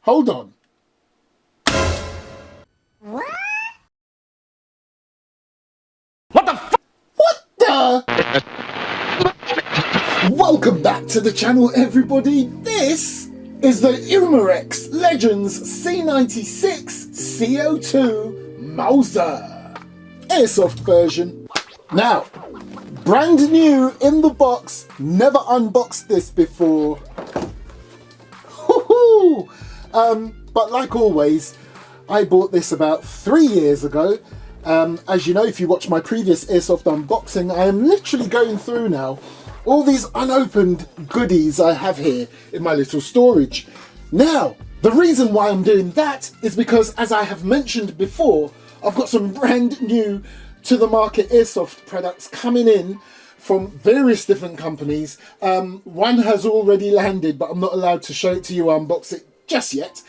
hold on. What the f- What the? Welcome back to the channel, everybody. This is the UMAREX Legends C96 Co2 MAUSER Airsoft version. Now, brand new in the box, never unboxed this before. But like always, I bought this about 3 years ago. As you know, if you watch my previous Airsoft unboxing, I am literally going through now all these unopened goodies I have here in my little storage. Now, the reason why I'm doing that is because, as I have mentioned before, I've got some brand new to the market Airsoft products coming in from various different companies. One has already landed, but I'm not allowed to show it to you or unbox it just yet.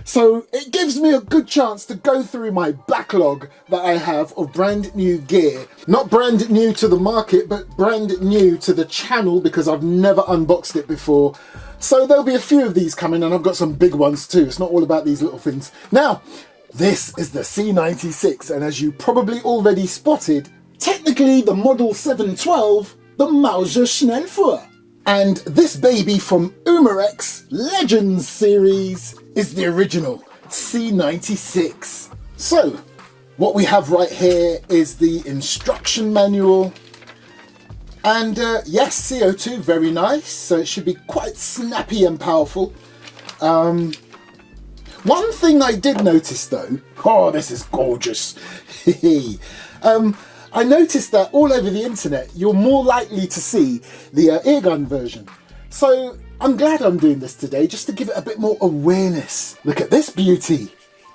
So it gives me a good chance to go through my backlog that I have of brand new gear. Not brand new to the market, but brand new to the channel, because I've never unboxed it before. So there'll be a few of these coming, and I've got some big ones too. It's not all about these little things. Now, this is the C96, and as you probably already spotted, technically the model 712, the MAUSER Schnellfuhr. And this baby from UMAREX Legends series is the original C96. So, what we have right here is the instruction manual. And yes, CO2, very nice. So it should be quite snappy and powerful. One thing I did notice though, oh, this is gorgeous. I noticed that all over the internet, you're more likely to see the airgun version. So I'm glad I'm doing this today, just to give it a bit more awareness. Look at this beauty.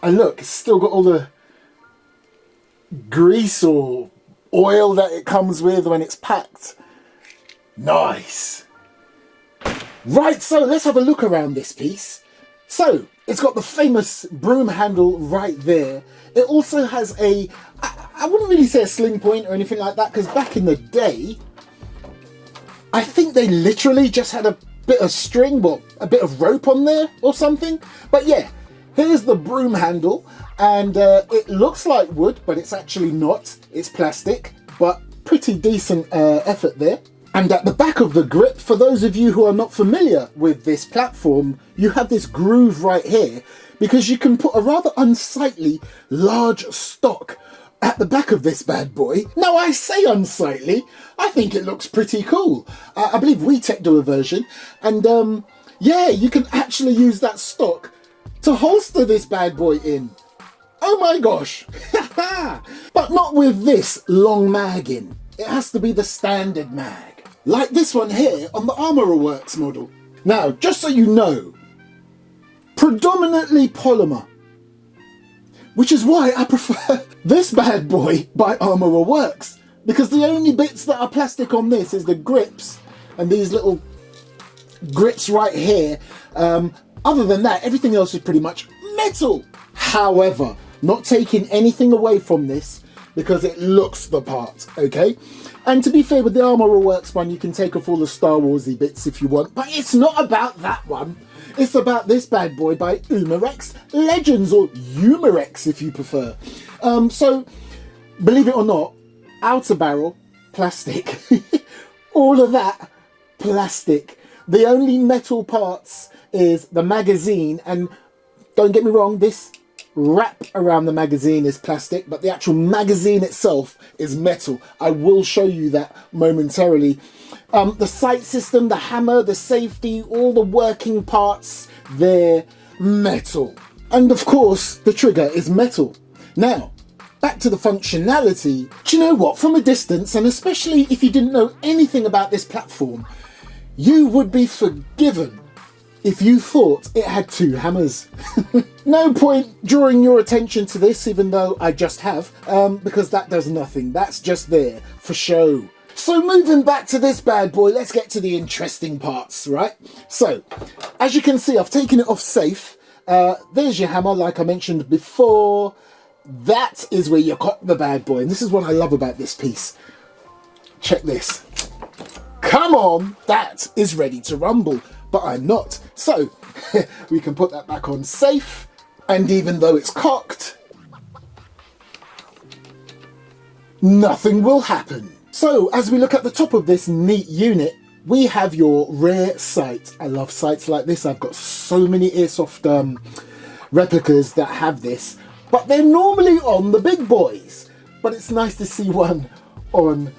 And look, it's still got all the grease or oil that it comes with when it's packed. Nice. Right, so let's have a look around this piece. So, it's got the famous broom handle right there. It also has a, I wouldn't really say a sling point or anything like that, because back in the day, I think they literally just had a bit of string, or a bit of rope on there or something. But yeah, here's the broom handle, and it looks like wood, but it's actually not. It's plastic, but pretty decent effort there. And at the back of the grip, for those of you who are not familiar with this platform, you have this groove right here, because you can put a rather unsightly large stock at the back of this bad boy. Now, I say unsightly, I think it looks pretty cool. I believe WeTech do a version, and yeah, you can actually use that stock to holster this bad boy in. Oh my gosh. But not with this long mag in. It has to be the standard mag, like this one here on the ArmorerWorks model. Now, just so you know, predominantly polymer, which is why I prefer this bad boy by ArmorerWorks, because the only bits that are plastic on this is the grips and these little grips right here. Other than that, everything else is pretty much metal. However, not taking anything away from this, because it looks the part, okay? And to be fair, with the ArmorerWorks one, you can take off all the Star Warsy bits if you want, but it's not about that one. It's about this bad boy by UMAREX Legends, or UMAREX if you prefer. So, believe it or not, outer barrel, plastic. All of that, plastic. The only metal parts is the magazine, and don't get me wrong, this wrap around the magazine is plastic, but the actual magazine itself is metal. I will show you that momentarily. The sight system, the hammer, the safety, all the working parts, they're metal. And of course, the trigger is metal. Now, back to the functionality. Do you know what? From a distance, and especially if you didn't know anything about this platform, you would be forgiven if you thought it had two hammers. No point drawing your attention to this, even though I just have, because that does nothing. That's just there for show. So moving back to this bad boy, let's get to the interesting parts, right? So, as you can see, I've taken it off safe. There's your hammer, like I mentioned before. That is where you cock the bad boy, and this is what I love about this piece. Check this. Come on, that is ready to rumble. but I'm not. So we can put that back on safe, and even though it's cocked, nothing will happen. So as we look at the top of this neat unit, we have your rear sight. I love sights like this. I've got so many Airsoft replicas that have this, but they're normally on the big boys. But it's nice to see one on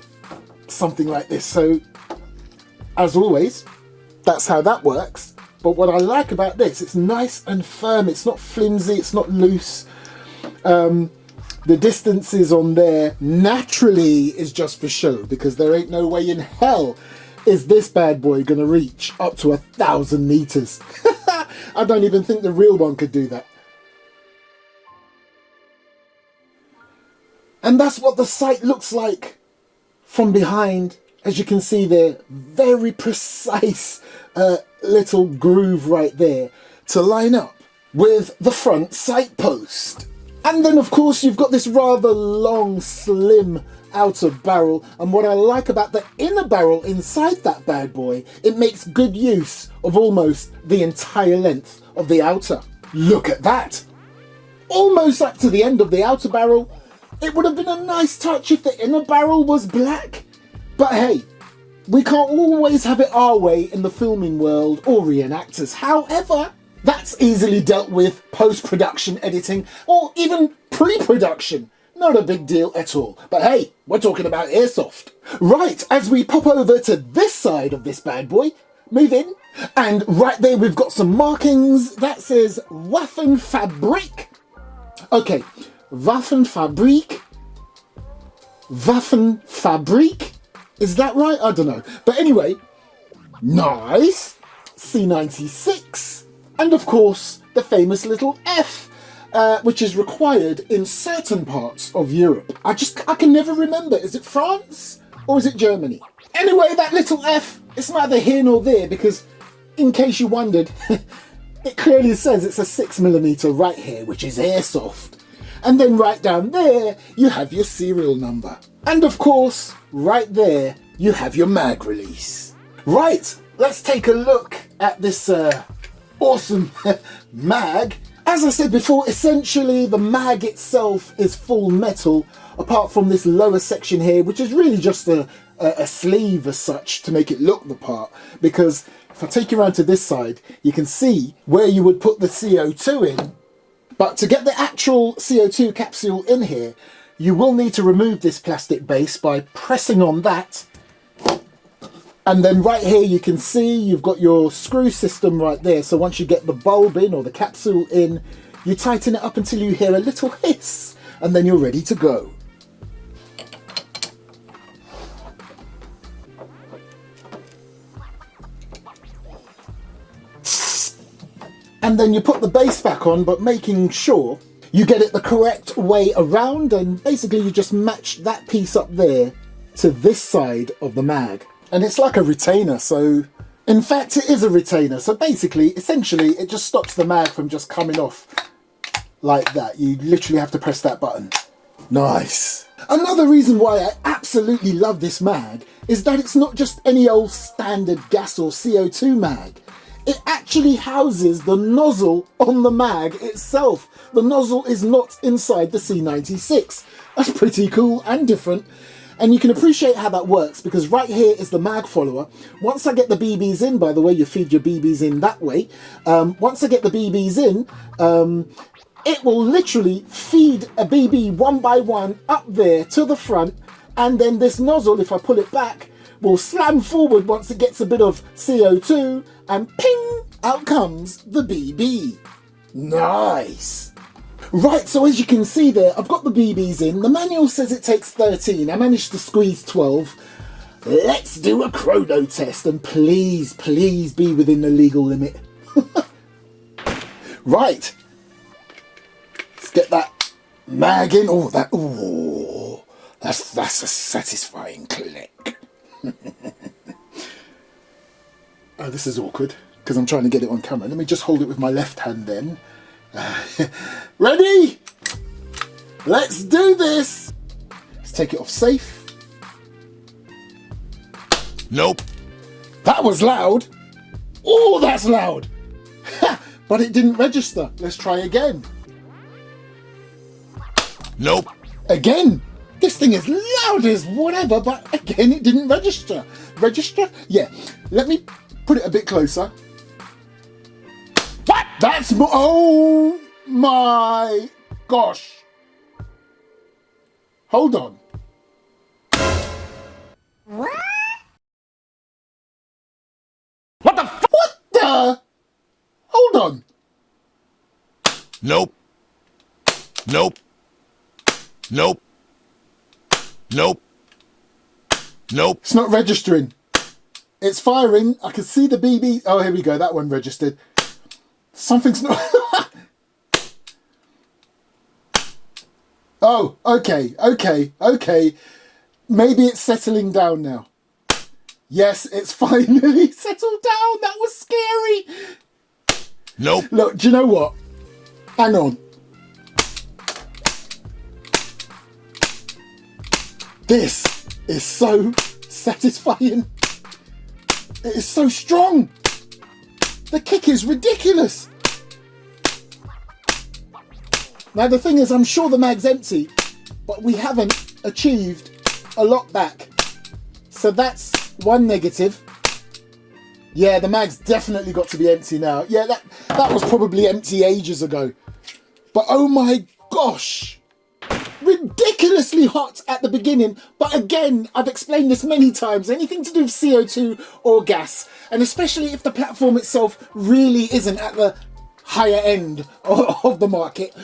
something like this. So as always, that's how that works. But what I like about this, it's nice and firm. It's not flimsy, it's not loose. The distances on there naturally is just for show, because there ain't no way in hell is this bad boy gonna reach up to 1,000 meters. I don't even think the real one could do that. And that's what the sight looks like from behind. As you can see there, very precise little groove right there to line up with the front sight post. And then of course you've got this rather long, slim outer barrel, and what I like about the inner barrel inside that bad boy, it makes good use of almost the entire length of the outer. Look at that! Almost up to the end of the outer barrel. It would have been a nice touch if the inner barrel was black, but hey, we can't always have it our way in the filming world or reenactors. However, that's easily dealt with post-production editing or even pre-production. Not a big deal at all. But hey, we're talking about Airsoft. Right, as we pop over to this side of this bad boy, move in, and right there we've got some markings that says Waffenfabrik. Okay, Waffenfabrik. Waffenfabrik? Is that right? I don't know. But anyway, nice. C96. And of course, the famous little F, which is required in certain parts of Europe. I can never remember. Is it France or is it Germany? Anyway, that little F, it's neither here nor there, because in case you wondered, it clearly says it's a 6mm right here, which is Airsoft. And then right down there, you have your serial number. And of course, right there, you have your mag release. Right, let's take a look at this awesome mag. As I said before, essentially the mag itself is full metal, apart from this lower section here, which is really just a sleeve as such to make it look the part. Because if I take you around to this side, you can see where you would put the CO2 in. But to get the actual CO2 capsule in here, you will need to remove this plastic base by pressing on that. And then right here you can see you've got your screw system right there. So once you get the bulb in or the capsule in, you tighten it up until you hear a little hiss, and then you're ready to go. And then you put the base back on, but making sure you get it the correct way around, and basically you just match that piece up there to this side of the mag. And it's like a retainer, so in fact it is a retainer. So basically, essentially, it just stops the mag from just coming off like that. You literally have to press that button. Nice. Another reason why I absolutely love this mag is that it's not just any old standard gas or CO2 mag. It actually houses the nozzle on the mag itself. The nozzle is not inside the C96. That's pretty cool and different. And you can appreciate how that works, because right here is the mag follower. Once I get the BBs in, by the way, you feed your BBs in that way. Once I get the BBs in, it will literally feed a BB one by one up there to the front. And then this nozzle, if I pull it back, will slam forward once it gets a bit of CO2, and ping, out comes the BB. Nice. Right, so as you can see there, I've got the BBs in. The manual says it takes 13. I managed to squeeze 12. Let's do a chrono test, and please, please be within the legal limit. Right. Let's get that mag in. Oh, that's a satisfying click. Oh, this is awkward because I'm trying to get it on camera. Let me just hold it with my left hand then. Ready? Let's do this. Let's take it off safe. Nope. That was loud. Oh, that's loud. But it didn't register. Let's try again. Nope. Again. This thing is loud as whatever, but again, it didn't register. Register? Yeah. Let me put it a bit closer. What? That's oh my gosh. Hold on. What the f? What the? Hold on. Nope. Nope. Nope. Nope. Nope. It's not registering. It's firing. I can see the BB. Oh, here we go. That one registered. Something's not. Oh, okay. Maybe it's settling down now. Yes, it's finally settled down. That was scary. Nope. Look, do you know what? Hang on. This is so satisfying. It is so strong. The kick is ridiculous. Now the thing is, I'm sure the mag's empty, but we haven't achieved a lot back. So that's one negative. Yeah, the mag's definitely got to be empty now. Yeah, that was probably empty ages ago. But oh my gosh. Ridiculously hot at the beginning, but again, I've explained this many times, anything to do with CO2 or gas, and especially if the platform itself really isn't at the higher end of the market,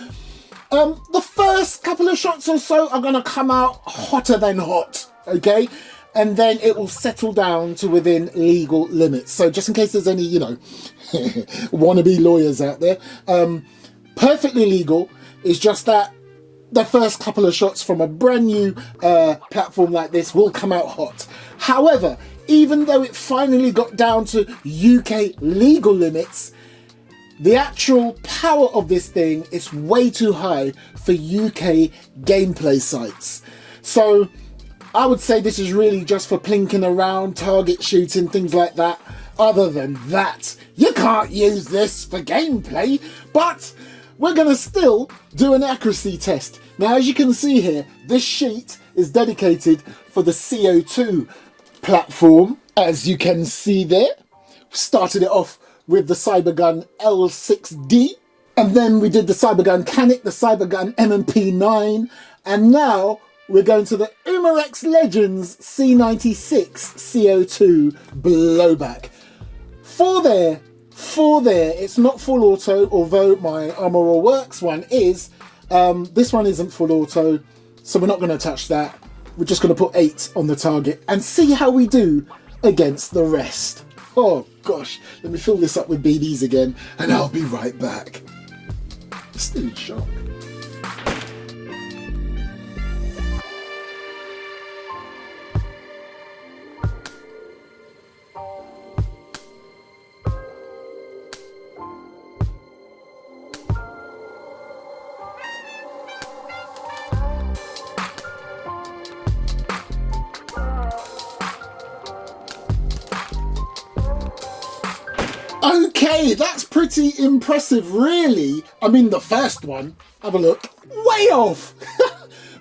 the first couple of shots or so are going to come out hotter than hot, okay? And then it will settle down to within legal limits. So just in case there's any, wannabe lawyers out there, perfectly legal. Is just that the first couple of shots from a brand new platform like this will come out hot. However, even though it finally got down to UK legal limits, the actual power of this thing is way too high for UK gameplay sites. So I would say this is really just for plinking around, target shooting, things like that. Other than that, you can't use this for gameplay, but we're going to still do an accuracy test. Now, as you can see here, this sheet is dedicated for the CO2 platform, as you can see there. Started it off with the Cybergun L6D, and then we did the Cybergun Canic, the Cybergun M712, and now we're going to the UMAREX Legends C96 CO2 Blowback. For there, it's not full auto, although my Armourer Works one is. This one isn't full auto, so we're not going to touch that. We're just going to put 8 on the target and see how we do against the rest. Oh gosh, let me fill this up with BBs again and I'll be right back. Still in shock. Okay, that's pretty impressive, really. I mean, the first one, have a look, way off.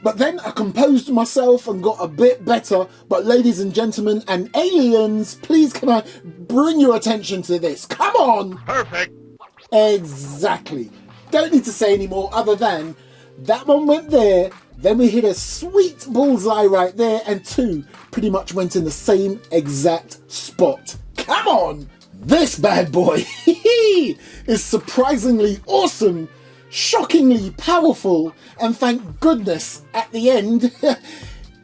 But then I composed myself and got a bit better. But ladies and gentlemen and aliens, please can I bring your attention to this? Come on! Perfect. Exactly. Don't need to say any more other than that one went there, then we hit a sweet bullseye right there, and 2 pretty much went in the same exact spot. Come on! This bad boy is surprisingly awesome, shockingly powerful, and thank goodness at the end,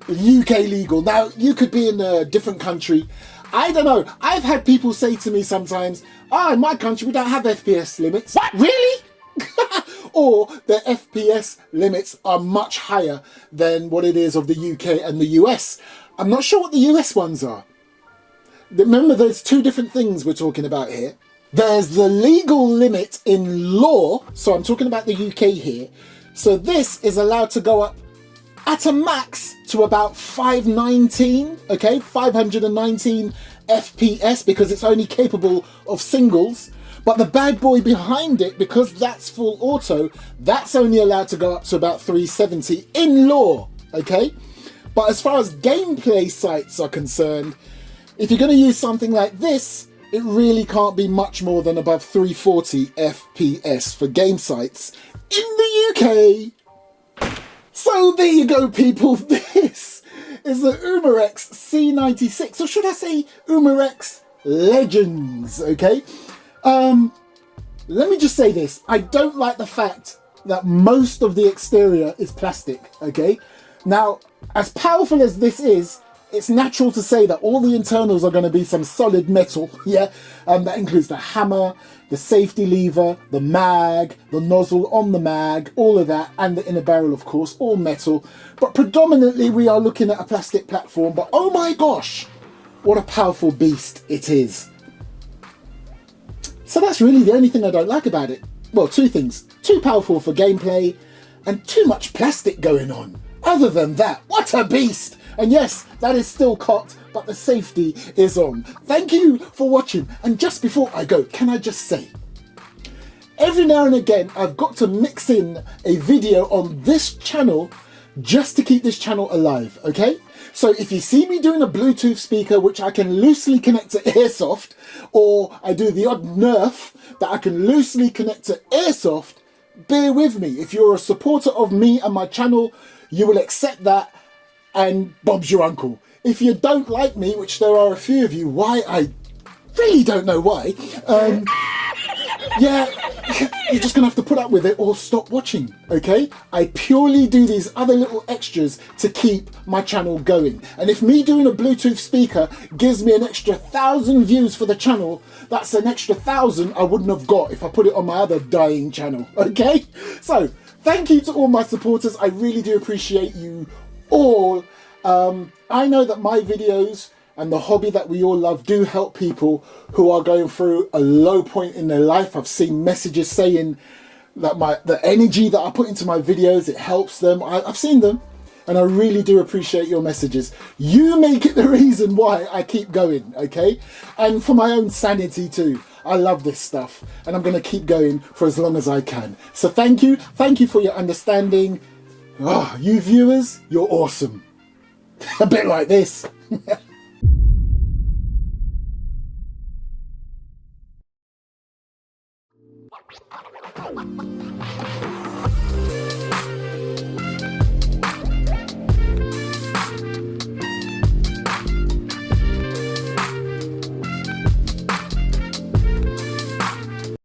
UK legal. Now, you could be in a different country. I don't know. I've had people say to me sometimes, in my country we don't have FPS limits. What? Really? Or the FPS limits are much higher than what it is of the UK and the US. I'm not sure what the US ones are. Remember, there's 2 different things we're talking about here. There's the legal limit in law, so I'm talking about the UK here. So this is allowed to go up at a max to about 519, okay, 519 FPS because it's only capable of singles. But the bad boy behind it, because that's full auto, that's only allowed to go up to about 370 in law, okay? But as far as gameplay sites are concerned, if you're going to use something like this, it really can't be much more than above 340 FPS for game sites in the UK. So there you go, people. This is the UMAREX C96, or should I say UMAREX Legends, okay? Let me just say this. I don't like the fact that most of the exterior is plastic, okay? Now, as powerful as this is, it's natural to say that all the internals are going to be some solid metal, yeah? That includes the hammer, the safety lever, the mag, the nozzle on the mag, all of that, and the inner barrel, of course, all metal. But predominantly we are looking at a plastic platform, but oh my gosh, what a powerful beast it is. So that's really the only thing I don't like about it. Well, two things. Too powerful for gameplay and too much plastic going on. Other than that, what a beast! And yes, that is still cocked, but the safety is on. Thank you for watching. And just before I go, can I just say, every now and again, I've got to mix in a video on this channel just to keep this channel alive, okay? So if you see me doing a Bluetooth speaker, which I can loosely connect to Airsoft, or I do the odd Nerf that I can loosely connect to Airsoft, bear with me. If you're a supporter of me and my channel, you will accept that, and Bob's your uncle. If you don't like me, which there are a few of you, why, I really don't know why, yeah, you're just gonna have to put up with it or stop watching, okay? I purely do these other little extras to keep my channel going. And if me doing a Bluetooth speaker gives me an extra 1,000 views for the channel, that's an extra 1,000 I wouldn't have got if I put it on my other dying channel, okay? So, thank you to all my supporters. I really do appreciate you all. I know that my videos and the hobby that we all love do help people who are going through a low point in their life. I've seen messages saying that the energy that I put into my videos, it helps them. I've seen them, and I really do appreciate your messages. You make it the reason why I keep going, okay? And for my own sanity too. I love this stuff, and I'm gonna keep going for as long as I can. So thank you for your understanding. Oh, you viewers, you're awesome. A bit like this.